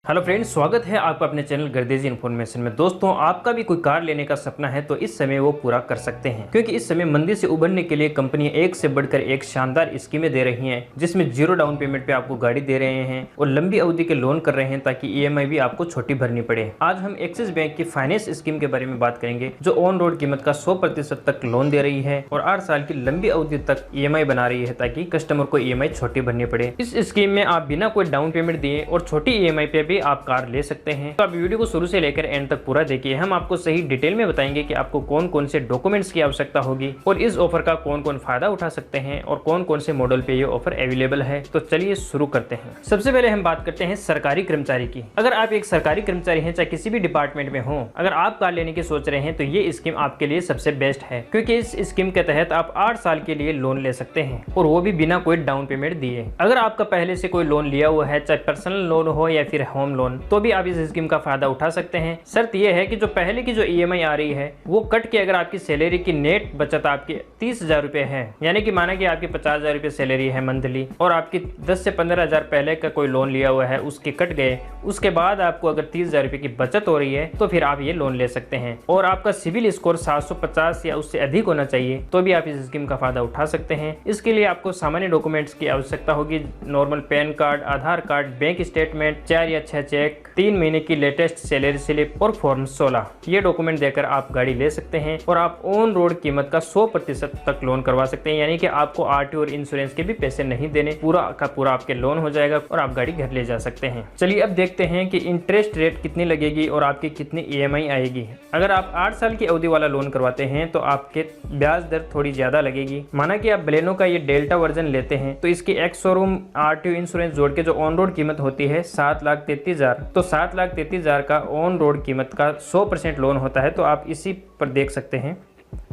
Hello friends, स्वागत है आपका अपने चैनल गर्देजी इन्फॉर्मेशन में। दोस्तों, आपका भी कोई कार लेने का सपना है तो इस समय वो पूरा कर सकते हैं, क्योंकि इस समय मंदी से उबरने के लिए कंपनियां एक से बढ़कर एक शानदार स्कीमें दे रही हैं, जिसमें जीरो डाउन पेमेंट पे आपको गाड़ी दे रहे हैं और लंबी अवधि के लोन कर रहे हैं ताकि ईएमआई भी आपको छोटी भरनी पड़े। आज हम एक्सिस बैंक की फाइनेंस स्कीम के बारे में बात करेंगे, जो ऑन रोड कीमत का 100% तक लोन दे रही है और 8 साल की लंबी अवधि तक ईएमआई बना रही है ताकि कस्टमर को ईएमआई छोटी भरनी पड़े। इस स्कीम में आप बिना कोई डाउन पेमेंट दिए और छोटी ईएमआई पे भी आप कार ले सकते हैं। तो आप वीडियो को शुरू से लेकर एंड तक पूरा देखिए। हम आपको सही डिटेल में बताएंगे कि आपको कौन कौन से डॉक्यूमेंट्स की आवश्यकता होगी और इस ऑफर का कौन कौन फायदा उठा सकते हैं और कौन कौन से मॉडल पे ये ऑफर अवेलेबल है। तो चलिए शुरू करते हैं। सबसे पहले हम बात करते हैं सरकारी कर्मचारी की। अगर आप एक सरकारी कर्मचारी हैं, चाहे किसी भी डिपार्टमेंट में हो, अगर आप कार लेने की सोच रहे हैं तो ये स्कीम आपके लिए सबसे बेस्ट है, क्योंकि इस स्कीम के तहत आप 8 साल के लिए लोन ले सकते हैं और वो भी बिना कोई डाउन पेमेंट दिए। अगर आपका पहले से कोई लोन लिया हुआ है, चाहे पर्सनल लोन हो या फिर होम लोन, तो भी आप इस स्कीम का फायदा उठा सकते हैं। शर्त यह है कि जो पहले की जो ईएमआई आ रही है वो कट के अगर आपकी सैलरी की नेट बचत आपकी 30,000 रुपए है, यानी कि माना कि आपकी 50,000 रुपए सैलरी है मंथली और आपकी 10 से 15,000 पहले का कोई लोन लिया हुआ है, उसके कट गए, उसके बाद आपको अगर 30,000 रुपए की बचत हो रही है तो फिर आप ये लोन ले सकते हैं। और आपका सिविल स्कोर 750 या उससे अधिक होना चाहिए तो भी आप इस स्कीम का फायदा उठा सकते हैं। इसके लिए आपको सामान्य डॉक्यूमेंट्स की आवश्यकता होगी। नॉर्मल पैन कार्ड, आधार कार्ड, बैंक स्टेटमेंट, 4 या 6 चेक, 3 महीने की लेटेस्ट सैलरी स्लिप और फॉर्म 16, ये डॉक्यूमेंट देकर आप गाड़ी ले सकते हैं और आप ऑन रोड कीमत का 100% तक लोन करवा सकते हैं, यानी कि आपको आरटीओ और इंश्योरेंस के भी पैसे नहीं देने, पूरा का पूरा आपके लोन हो जाएगा और आप गाड़ी घर ले जा सकते हैं। चलिए अब देखते हैं कि इंटरेस्ट रेट कितनी लगेगी और आपकी कितनी ईएमआई आएगी। अगर आप 8 साल की अवधि वाला लोन करवाते हैं तो आपके ब्याज दर थोड़ी ज्यादा लगेगी। माना कि आप बलेनो का ये डेल्टा वर्जन लेते हैं तो इसकी एक्स शोरूम आरटीओ इंश्योरेंस जोड़ के जो ऑन रोड कीमत होती है 7,33,000, तो 7,33,000 का ऑन रोड कीमत का 100% लोन होता है। तो आप इसी पर देख सकते हैं,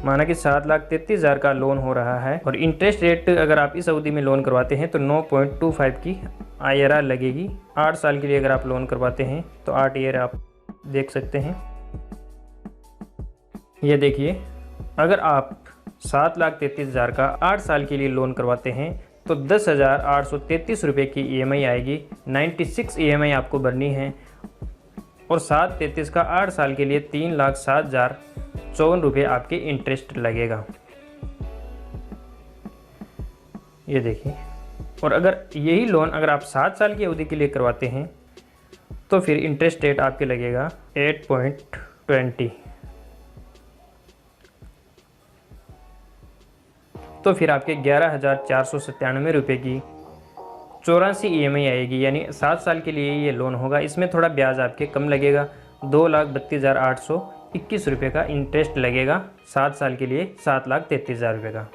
माना कि 7,33,000 का लोन हो रहा है और इंटरेस्ट रेट अगर आप इस अवधि में लोन करवाते हैं तो 9.25 की आईआरआर लगेगी। 8 साल के लिए अगर आप लोन करवाते हैं तो 8 ईयर आप देख सकते हैं। ये देखिए, अगर आप 7,33,000 का 8 साल के लिए लोन करवाते हैं तो 10,833 रुपये की ईएमआई आएगी। 96 ईएमआई आपको भरनी है और 7,33 का 8 साल के लिए 3,07,054 रुपये आपके इंटरेस्ट लगेगा। ये देखिए, और अगर यही लोन अगर आप 7 साल की अवधि के लिए करवाते हैं तो फिर इंटरेस्ट रेट आपके लगेगा 8.20, तो फिर आपके 11,497 रुपये की 84 ईएमआई आएगी, यानी 7 साल के लिए ये लोन होगा। इसमें थोड़ा ब्याज आपके कम लगेगा, 2,32,821 रुपये का इंटरेस्ट लगेगा 7 साल के लिए 7,33,000 रुपये का।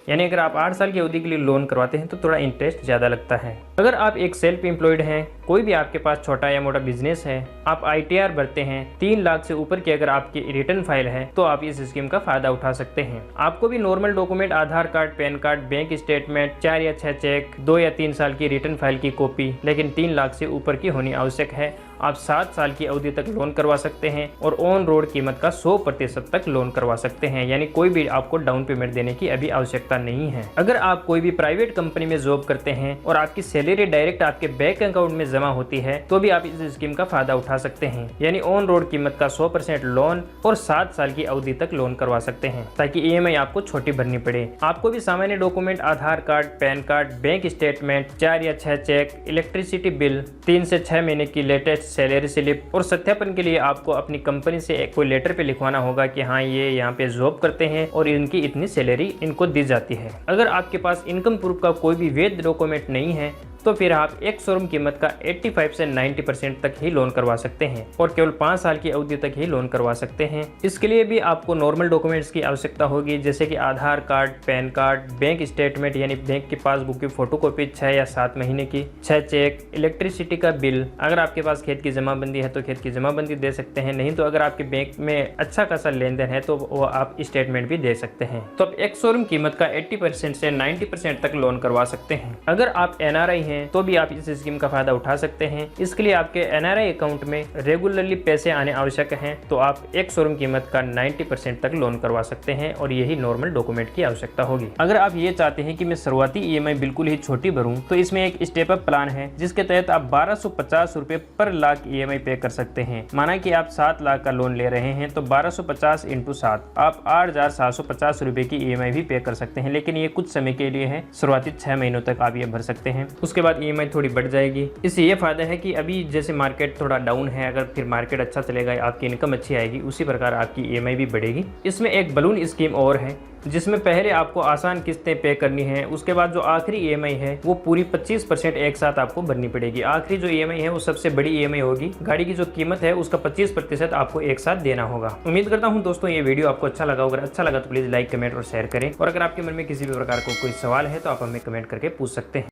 यानी अगर आप 8 साल की अवधि के लिए लोन करवाते हैं तो थोड़ा इंटरेस्ट ज़्यादा लगता है। अगर आप एक सेल्फ एम्प्लॉयड हैं, कोई भी आपके पास छोटा या मोटा बिजनेस है, आप आईटीआर भरते हैं, 3 लाख से ऊपर की अगर आपकी रिटर्न फाइल है तो आप इस स्कीम का फायदा उठा सकते हैं। आपको भी normal document Aadhaar card, PAN card, bank statement, 4 या 6 चेक, 2 या 3 साल की रिटर्न फाइल की कॉपी, लेकिन 3 लाख से ऊपर की होनी आवश्यक है। आप 7 साल की अवधि तक लोन करवा सकते हैं और ऑन रोड कीमत का 100% तक लोन करवा सकते हैं, यानी कोई भी आपको डाउन पेमेंट देने की अभी आवश्यकता नहीं है। अगर आप कोई भी प्राइवेट कंपनी में जॉब करते हैं और आपकी सैलरी डायरेक्ट आपके बैंक अकाउंट में जमा होती है तो भी आप इस स्कीम का फायदा उठा सकते हैं, यानी ऑन रोड कीमत का 100% लोन और 7 साल की अवधि तक लोन करवा सकते हैं ताकि ईएमआई आपको छोटी भरनी पड़े। आपको भी सामान्य document Aadhaar card, PAN card, bank statement, 4 या 6 चेक, इलेक्ट्रिसिटी बिल, 3 से 6 महीने की लेटेस्ट सैलरी स्लिप और सत्यापन के लिए आपको अपनी कंपनी से कोई लेटर पे लिखवाना होगा कि हाँ ये यहाँ पे जॉब करते हैं और इनकी इतनी सैलरी इनको दी जाती है। अगर आपके पास इनकम प्रूफ का कोई भी वैध डॉक्यूमेंट नहीं है तो फिर आप एक शोरूम कीमत का 85 से 90% तक ही लोन करवा सकते हैं और केवल 5 साल की अवधि तक ही लोन करवा सकते हैं। इसके लिए भी आपको नॉर्मल डॉक्यूमेंट्स की आवश्यकता होगी, जैसे कि Aadhaar card, PAN card, bank statement यानी बैंक की पासबुक की फोटोकॉपी 6 या 7 महीने की, 6 चेक, इलेक्ट्रिसिटी का बिल। अगर आपके पास खेत की जमाबंदी है तो खेत की जमाबंदी दे सकते हैं, नहीं तो अगर आपके बैंक में अच्छा खासा लेन देन है तो वो आप स्टेटमेंट भी दे सकते हैं। तो आप एक शोरूम कीमत का 80% से 90% तक लोन करवा सकते हैं। अगर आप एनआरआई हैं तो भी आप इस स्कीम का फायदा उठा सकते हैं। इसके लिए आपके NRI अकाउंट में रेगुलरली पैसे आने आवश्यक हैं, तो आप एक शोरूम कीमत का 90% तक लोन करवा सकते हैं और यही नॉर्मल डॉक्यूमेंट की आवश्यकता होगी। अगर आप ये चाहते हैं कि मैं शुरुआती EMI बिल्कुल ही छोटी भरूं, तो इसमें एक स्टेप अप प्लान है जिसके तहत आप 1250 रुपए पर लाख EMI पे कर सकते हैं। माना कि आप 7 लाख का लोन ले रहे हैं तो 1250 × 7 आप 8750 रुपए की EMI भी पे कर सकते हैं, लेकिन ये कुछ समय के लिए है। शुरुआती 6 महीनों तक आप ये भर सकते हैं, उसके बाद EMI थोड़ी बढ़ जाएगी। इससे ये फायदा है कि अभी जैसे मार्केट थोड़ा डाउन है, अगर फिर मार्केट अच्छा चलेगा, आपकी इनकम अच्छी आएगी, उसी प्रकार आपकी EMI भी बढ़ेगी। इसमें एक बलून स्कीम और है जिसमें पहले आपको आसान किस्तें पे करनी है, उसके बाद जो आखिरी EMI है वो पूरी 25% एक साथ आपको भरनी पड़ेगी। आखिरी जो EMI है वो सबसे बड़ी EMI होगी, गाड़ी की जो कीमत है उसका 25% आपको एक साथ देना होगा। उम्मीद करता हूं दोस्तों ये वीडियो आपको अच्छा लगा। अगर अच्छा लगा तो प्लीज़ लाइक, कमेंट और शेयर करें, और अगर आपके मन में किसी भी प्रकार को कोई सवाल है तो आप हमें कमेंट करके पूछ सकते हैं।